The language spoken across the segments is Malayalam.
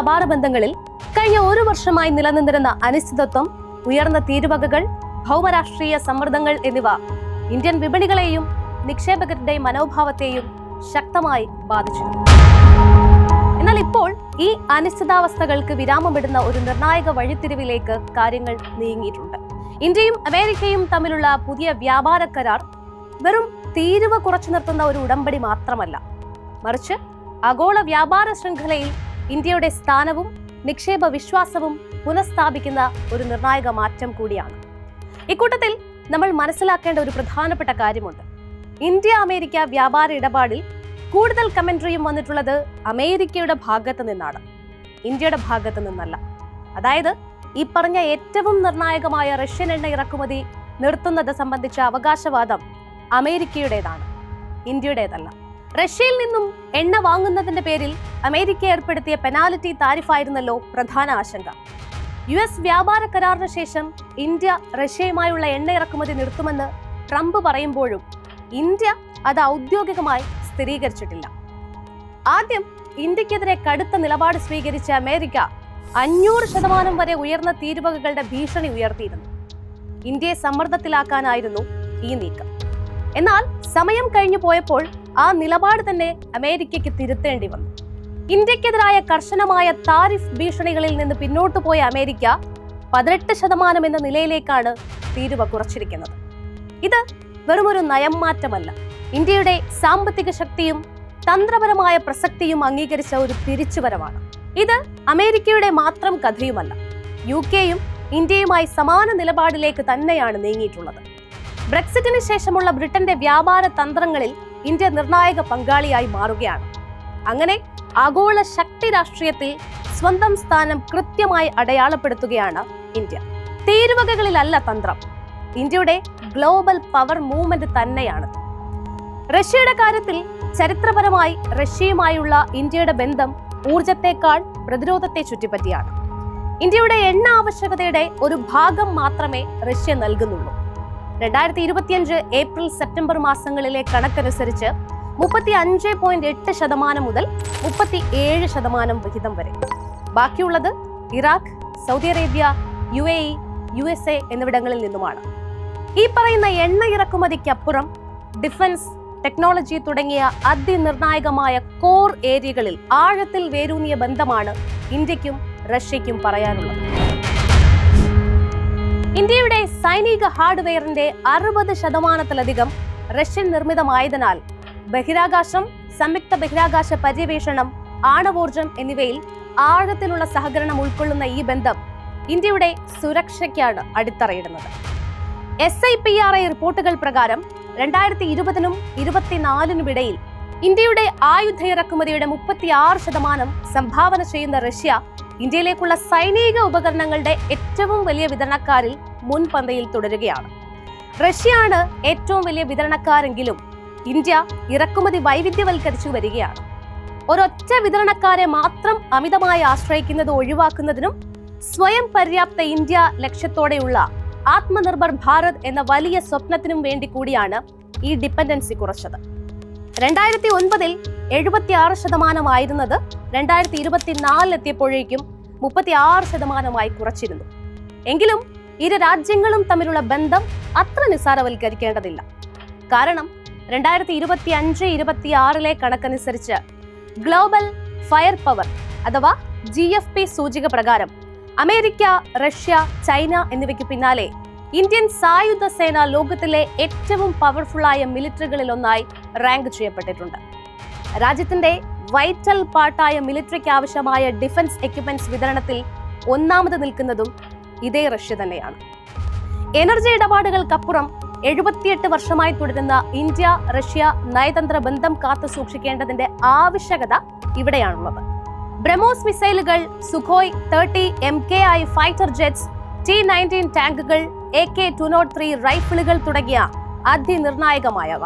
വ്യാപാര ബന്ധങ്ങളിൽ കഴിഞ്ഞ ഒരു വർഷമായി നിലനിന്നിരുന്ന അനിശ്ചിതത്വം, ഉയർന്ന തീരുവകകൾ, ഭൗമരാഷ്ട്രീയ സമ്മർദ്ദങ്ങൾ എന്നിവ ഇന്ത്യൻ വിപണികളെയും നിക്ഷേപകരുടെ മനോഭാവത്തെയും ശക്തമായി ബാധിച്ചിരുന്നു. എന്നാൽ ഇപ്പോൾ ഈ അനിശ്ചിതാവസ്ഥകൾക്ക് വിരാമമിടുന്ന ഒരു നിർണായക വഴിത്തിരിവിലേക്ക് കാര്യങ്ങൾ നീങ്ങിയിട്ടുണ്ട്. ഇന്ത്യയും അമേരിക്കയും തമ്മിലുള്ള പുതിയ വ്യാപാര കരാർ വെറും തീരുവ കുറച്ചു നിർത്തുന്ന ഒരു ഉടമ്പടി മാത്രമല്ല, മറിച്ച് ആഗോള വ്യാപാര ശൃംഖലയിൽ ഇന്ത്യയുടെ സ്ഥാനവും നിക്ഷേപ വിശ്വാസവും പുനഃസ്ഥാപിക്കുന്ന ഒരു നിർണായക മാറ്റം കൂടിയാണ്. ഇക്കൂട്ടത്തിൽ നമ്മൾ മനസ്സിലാക്കേണ്ട ഒരു പ്രധാനപ്പെട്ട കാര്യമുണ്ട്. ഇന്ത്യ അമേരിക്ക വ്യാപാര ഇടപാടിൽ കൂടുതൽ കമന്ററിയും വന്നിട്ടുള്ളത് അമേരിക്കയുടെ ഭാഗത്ത് നിന്നാണ്, ഇന്ത്യയുടെ ഭാഗത്ത് നിന്നല്ല. അതായത് ഈ പറഞ്ഞ ഏറ്റവും നിർണായകമായ റഷ്യൻ എണ്ണ ഇറക്കുമതി നിർത്തുന്നത് സംബന്ധിച്ച അവകാശവാദം അമേരിക്കയുടേതാണ്, ഇന്ത്യയുടേതല്ല. റഷ്യയിൽ നിന്നും എണ്ണ വാങ്ങുന്നതിന്റെ പേരിൽ അമേരിക്ക ഏർപ്പെടുത്തിയ പെനാൽറ്റി താരിഫായിരുന്നല്ലോ പ്രധാന ആശങ്ക. US വ്യാപാര കരാറിന് ശേഷം ഇന്ത്യ റഷ്യയുമായുള്ള എണ്ണ ഇറക്കുമതി നിർത്തുമെന്ന് ട്രംപ് പറയുമ്പോഴും ഇന്ത്യ അത് ഔദ്യോഗികമായി സ്ഥിരീകരിച്ചിട്ടില്ല. ആദ്യം ഇന്ത്യക്കെതിരെ കടുത്ത നിലപാട് സ്വീകരിച്ച അമേരിക്ക 500% വരെ ഉയർന്ന തീരുവകകളുടെ ഭീഷണി ഉയർത്തിയിരുന്നു. ഇന്ത്യയെ സമ്മർദ്ദത്തിലാക്കാനായിരുന്നു ഈ നീക്കം. എന്നാൽ സമയം കഴിഞ്ഞു പോയപ്പോൾ ആ നിലപാട് തന്നെ അമേരിക്കയ്ക്ക് തിരുത്തേണ്ടി വന്നു. ഇന്ത്യക്കെതിരായ കർശനമായ താരിഫ് ഭീഷണികളിൽ നിന്ന് പിന്നോട്ടു പോയ അമേരിക്ക 18% എന്ന നിലയിലേക്കാണ് തീരുവ കുറച്ചിരിക്കുന്നത്. ഇത് വെറുമൊരു നയം മാറ്റമല്ല, ഇന്ത്യയുടെ സാമ്പത്തിക ശക്തിയും തന്ത്രപരമായ പ്രസക്തിയും അംഗീകരിച്ച ഒരു തിരിച്ചുവരവാണ്. ഇത് അമേരിക്കയുടെ മാത്രം കഥയുമല്ല. UK-യും ഇന്ത്യയുമായി സമാന നിലപാടിലേക്ക് തന്നെയാണ് നീങ്ങിയിട്ടുള്ളത്. ബ്രെക്സിറ്റിന് ശേഷമുള്ള ബ്രിട്ടന്റെ വ്യാപാര തന്ത്രങ്ങളിൽ ഇന്ത്യ നിർണായക പങ്കാളിയായി മാറുകയാണ്. അങ്ങനെ ആഗോള ശക്തി രാഷ്ട്രീയത്തിൽ സ്വന്തം സ്ഥാനം കൃത്യമായി അടയാളപ്പെടുത്തുകയാണ് ഇന്ത്യ. തീരുവകകളിലല്ല തന്ത്രം, ഇന്ത്യയുടെ ഗ്ലോബൽ പവർ മൂവ്മെന്റ് തന്നെയാണ്. റഷ്യയുടെ കാര്യത്തിൽ ചരിത്രപരമായി റഷ്യയുമായുള്ള ഇന്ത്യയുടെ ബന്ധം ഊർജത്തെക്കാൾ പ്രതിരോധത്തെ ചുറ്റിപ്പറ്റിയാണ്. ഇന്ത്യയുടെ എണ്ണ ആവശ്യകതയുടെ ഒരു ഭാഗം മാത്രമേ റഷ്യ നൽകുന്നുള്ളൂ. 2025 ഏപ്രിൽ സെപ്റ്റംബർ മാസങ്ങളിലെ കണക്കനുസരിച്ച് 35.8% മുതൽ 37% വിഹിതം വരെ. ബാക്കിയുള്ളത് Iraq, Saudi Arabia, UAE, USA എന്നിവിടങ്ങളിൽ നിന്നുമാണ്. ഈ പറയുന്ന എണ്ണ ഇറക്കുമതിക്കപ്പുറം ഡിഫൻസ്, ടെക്നോളജി തുടങ്ങിയ അതിനിർണായകമായ കോർ ഏരിയകളിൽ ആഴത്തിൽ വേരൂന്നിയ ബന്ധമാണ് ഇന്ത്യക്കും റഷ്യയ്ക്കും പറയാനുള്ളത്. ഇന്ത്യയുടെ സൈനിക ഹാർഡ്വെയറിന്റെ 60%-ലധികം റഷ്യൻ നിർമ്മിതമായതിനാൽ ബഹിരാകാശം, സംയുക്ത ബഹിരാകാശ പര്യവേഷണം, ആണവോർജം എന്നിവയിൽ ആഴത്തിലുള്ള സഹകരണം ഉൾക്കൊള്ളുന്ന ഈ ബന്ധം ഇന്ത്യയുടെ സുരക്ഷയ്ക്കാണ് അടിത്തറയിടുന്നത്. SIPRI റിപ്പോർട്ടുകൾ പ്രകാരം 2020-നും 2024-നും ഇടയിൽ ഇന്ത്യയുടെ ആയുധ ഇറക്കുമതിയുടെ 36% സംഭാവന ചെയ്യുന്ന റഷ്യ ഇന്ത്യയിലേക്കുള്ള സൈനിക ഉപകരണങ്ങളുടെ ഏറ്റവും വലിയ വിതരണക്കാരിൽ മുൻപന്തിയിൽ തുടരുകയാണ്. റഷ്യയാണ് ഏറ്റവും വലിയ വിതരണക്കാരെങ്കിലും ഇന്ത്യ ഇറക്കുമതി വൈവിധ്യവൽക്കരിച്ചു വരികയാണ്. ഒരൊറ്റ വിതരണക്കാരെ മാത്രം അമിതമായി ആശ്രയിക്കുന്നത് ഒഴിവാക്കുന്നതിനും സ്വയം പര്യാപ്ത ഇന്ത്യ ലക്ഷ്യത്തോടെയുള്ള ആത്മനിർഭർ ഭാരത് എന്ന വലിയ സ്വപ്നത്തിനും വേണ്ടി കൂടിയാണ് ഈ ഡിപ്പെൻഡൻസി കുറച്ചത്. 2009-ൽ 76% 2024 എത്തിയപ്പോഴേക്കും 36% കുറച്ചിരുന്നു. എങ്കിലും ഇരു രാജ്യങ്ങളും തമ്മിലുള്ള ബന്ധം അത്ര നിസ്സാരവൽക്കരിക്കേണ്ടതില്ല. കാരണം 2025-26 കണക്കനുസരിച്ച് ഗ്ലോബൽ ഫയർ പവർ അഥവാ GFP സൂചിക പ്രകാരം അമേരിക്ക, റഷ്യ, ചൈന എന്നിവയ്ക്ക് പിന്നാലെ ഇന്ത്യൻ സായുധ സേന ലോകത്തിലെ ഏറ്റവും പവർഫുള്ളായ മിലിറ്ററികളിൽ ഒന്നായി റാങ്ക് ചെയ്യപ്പെട്ടിട്ടുണ്ട്. രാജ്യത്തിന്റെ വൈറ്റൽ പാർട്ടായ മിലിറ്ററിക്ക് ആവശ്യമായ ഡിഫൻസ് എക്യുപ്മെന്റ്സ് വിതരണത്തിൽ ഒന്നാമത് നിൽക്കുന്നതും ഇതേ റഷ്യ തന്നെയാണ്. എനർജി ഇടപാടുകൾക്കപ്പുറം 78 വർഷമായി തുടരുന്ന ഇന്ത്യ റഷ്യ നയതന്ത്ര ബന്ധം കാത്തു സൂക്ഷിക്കേണ്ടതിന്റെ ആവശ്യകത ഇവിടെയാണുള്ളത്. ബ്രഹ്മോസ് മിസൈലുകൾ, Sukhoi 30 MKI fighter jets, T-19 ടാങ്കുകൾ, AK-203 റൈഫിളുകൾ തുടങ്ങിയ അതിനിർണായകമായവ,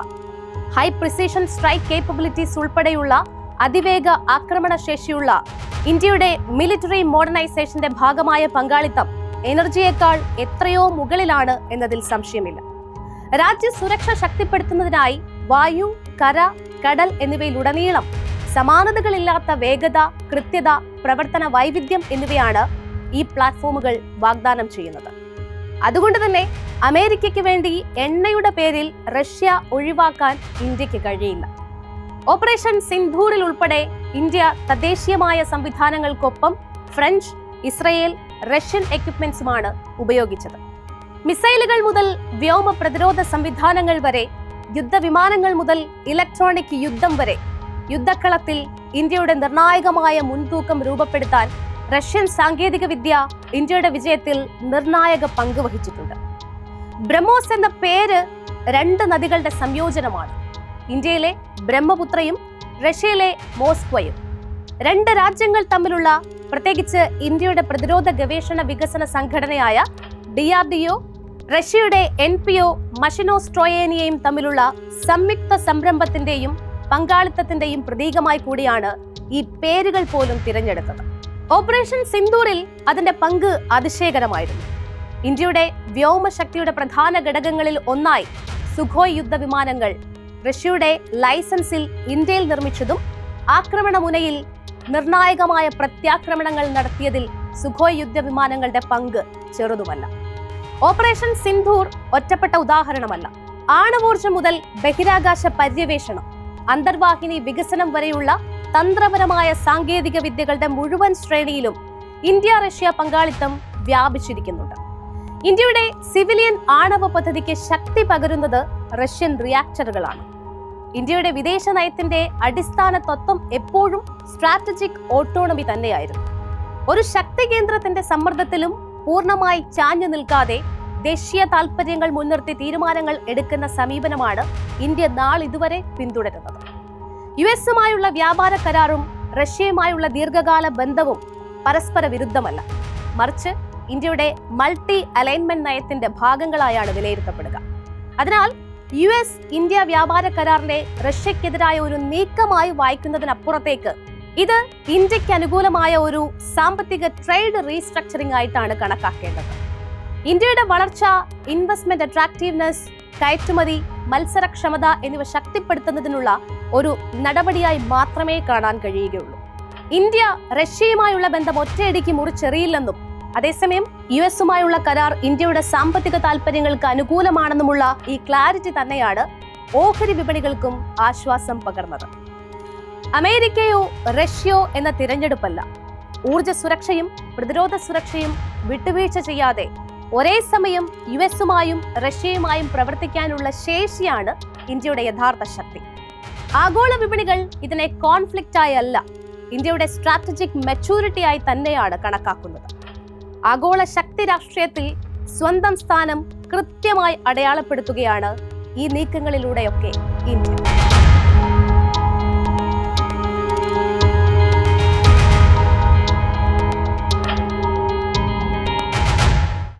ഹൈ പ്രിസിഷൻ സ്ട്രൈക്ക് കേപ്പബിലിറ്റീസ് ഉൾപ്പെടെയുള്ള അതിവേഗ ആക്രമണശേഷിയുള്ള ഇന്ത്യയുടെ മിലിറ്ററി മോഡേണൈസേഷന്റെ ഭാഗമായ പങ്കാളിത്തം എനർജിയേക്കാൾ എത്രയോ മുകളിലാണ് എന്നതിൽ സംശയമില്ല. രാജ്യ സുരക്ഷ ശക്തിപ്പെടുത്തുന്നതിനായി വായു, കര, കടൽ എന്നിവയിലുടനീളം സമാനതകളില്ലാത്ത വേഗത, കൃത്യത, പ്രവർത്തന വൈവിധ്യം എന്നിവയാണ് ഈ പ്ലാറ്റ്ഫോമുകൾ വാഗ്ദാനം ചെയ്യുന്നത്. അതുകൊണ്ട് തന്നെ അമേരിക്കയ്ക്ക് വേണ്ടി എണ്ണയുടെ പേരിൽ റഷ്യ ഒഴിവാക്കാൻ ഇന്ത്യക്ക് കഴിയില്ല. ഓപ്പറേഷൻ സിന്ധൂറിൽ ഉൾപ്പെടെ ഇന്ത്യ തദ്ദേശീയമായ സംവിധാനങ്ങൾക്കൊപ്പം ഫ്രഞ്ച്, ഇസ്രയേൽ, റഷ്യൻ എക്യുപ്മെന്റ്സുമാണ് ഉപയോഗിച്ചത്. മിസൈലുകൾ മുതൽ വ്യോമ പ്രതിരോധ സംവിധാനങ്ങൾ വരെ, യുദ്ധവിമാനങ്ങൾ മുതൽ ഇലക്ട്രോണിക് യുദ്ധം വരെ, യുദ്ധക്കളത്തിൽ ഇന്ത്യയുടെ നിർണായകമായ മുൻതൂക്കം രൂപപ്പെടുത്താൻ റഷ്യൻ സാങ്കേതിക വിദ്യ ഇന്ത്യയുടെ വിജയത്തിൽ നിർണായക പങ്ക് വഹിച്ചിട്ടുണ്ട്. ബ്രഹ്മോസ് എന്ന പേര് 2 നദികളുടെ സംയോജനമാണ്. ഇന്ത്യയിലെ ബ്രഹ്മപുത്രയും റഷ്യയിലെ മോസ്ക്വയും. 2 രാജ്യങ്ങൾ തമ്മിലുള്ള, പ്രത്യേകിച്ച് ഇന്ത്യയുടെ പ്രതിരോധ ഗവേഷണ വികസന സംഘടനയായ DRDO, റഷ്യയുടെ NPO മഷിനോസ്ട്രോയേനിയയും തമ്മിലുള്ള സംയുക്ത സംരംഭത്തിന്റെയും പങ്കാളിത്തത്തിന്റെയും പ്രതീകമായി കൂടിയാണ് ഈ പേരുകൾ പോലും തിരഞ്ഞെടുത്തത്. ഓപ്പറേഷൻ സിന്ധൂറിൽ അതിന്റെ പങ്ക് അതിശയകരമായിരുന്നു. ഇന്ത്യയുടെ വ്യോമശക്തിയുടെ പ്രധാന ഘടകങ്ങളിൽ ഒന്നായി സുഖോയ് യുദ്ധവിമാനങ്ങൾ റഷ്യയുടെ ലൈസൻസിൽ ഇന്ത്യയിൽ നിർമ്മിച്ചതും ആക്രമണമുനയിൽ നിർണായകമായ പ്രത്യാക്രമണങ്ങൾ നടത്തിയതിൽ സുഖോയ് യുദ്ധവിമാനങ്ങളുടെ പങ്ക് ചെറുതുമല്ല. ഓപ്പറേഷൻ സിന്ധൂർ ഒറ്റപ്പെട്ട ഉദാഹരണമല്ല. ആണവോർജം മുതൽ ബഹിരാകാശ പര്യവേഷണം, അന്തർവാഹിനി വികസനം വരെയുള്ള തന്ത്രപരമായ സാങ്കേതിക വിദ്യകളുടെ മുഴുവൻ ശ്രേണിയിലും ഇന്ത്യ റഷ്യ പങ്കാളിത്തം വ്യാപിച്ചിരിക്കുന്നുണ്ട്. ഇന്ത്യയുടെ സിവിലിയൻ ആണവ പദ്ധതിക്ക് ശക്തി പകരുന്നത് റഷ്യൻ റിയാക്ടറുകളാണ്. ഇന്ത്യയുടെ വിദേശ നയത്തിന്റെ അടിസ്ഥാന തത്വം എപ്പോഴും സ്ട്രാറ്റജിക് ഓട്ടോണമി തന്നെയായിരുന്നു. ഒരു ശക്തി കേന്ദ്രത്തിന്റെ സമ്മർദ്ദത്തിലും പൂർണ്ണമായി ചാഞ്ഞു നിൽക്കാതെ ദേശീയ താൽപര്യങ്ങൾ മുൻനിർത്തി തീരുമാനങ്ങൾ എടുക്കുന്ന സമീപനമാണ് ഇന്ത്യ നാളിതുവരെ പിന്തുടരുന്നത്. US-ഉമായുള്ള വ്യാപാര കരാറും റഷ്യയുമായുള്ള ദീർഘകാല ബന്ധവും പരസ്പര വിരുദ്ധമല്ല, മറിച്ച് ഇന്ത്യയുടെ മൾട്ടി അലൈൻമെന്റ് നയത്തിന്റെ ഭാഗങ്ങളായാണ് വിലയിരുത്തപ്പെടുക. അതിനാൽ US-ഇന്ത്യ വ്യാപാര കരാറിനെ റഷ്യക്കെതിരായ ഒരു നീക്കമായി വായിക്കുന്നതിനപ്പുറത്തേക്ക് ഇത് ഇന്ത്യക്ക് അനുകൂലമായ ഒരു സാമ്പത്തിക ട്രേഡ് റീസ്ട്രക്ചറിംഗ് ആയിട്ടാണ് കണക്കാക്കേണ്ടത്. ഇന്ത്യയുടെ വളർച്ച, ഇൻവെസ്റ്റ്മെന്റ് അട്രാക്റ്റീവ്നെസ്, കയറ്റുമതി, മത്സരക്ഷമത എന്നിവ ശക്തിപ്പെടുത്തുന്നതിനുള്ള ഒരു നടപടിയായി മാത്രമേ കാണാൻ കഴിയുകയുള്ളൂ. ഇന്ത്യ റഷ്യയുമായുള്ള ബന്ധം ഒറ്റയടിക്ക് മുറിച്ചെറിയില്ലെന്നും അതേസമയം US-ഉമായുള്ള കരാർ ഇന്ത്യയുടെ സാമ്പത്തിക താൽപര്യങ്ങൾക്ക് അനുകൂലമാണെന്നുമുള്ള ഈ ക്ലാരിറ്റി തന്നെയാണ് ഓഹരി വിപണികൾക്കും ആശ്വാസം പകർന്നത്. അമേരിക്കയോ റഷ്യയോ എന്ന തിരഞ്ഞെടുപ്പല്ല, ഊർജ സുരക്ഷയും പ്രതിരോധ സുരക്ഷയും വിട്ടുവീഴ്ച ചെയ്യാതെ ഒരേ സമയം US-ഉമായും റഷ്യയുമായും പ്രവർത്തിക്കാനുള്ള ശേഷിയാണ് ഇന്ത്യയുടെ യഥാർത്ഥ ശക്തി. ആഗോള വിപണികൾ ഇതിനെ കോൺഫ്ലിക്റ്റായി അല്ല, ഇന്ത്യയുടെ സ്ട്രാറ്റജിക് മെച്ചൂരിറ്റിയായി തന്നെയാണ് കണക്കാക്കുന്നത്. ആഗോള ശക്തി രാഷ്ട്രീയത്തിൽ സ്വന്തം സ്ഥാനം കൃത്യമായി അടയാളപ്പെടുത്തുകയാണ് ഈ നീക്കങ്ങളിലൂടെയൊക്കെ ഇന്ത്യ.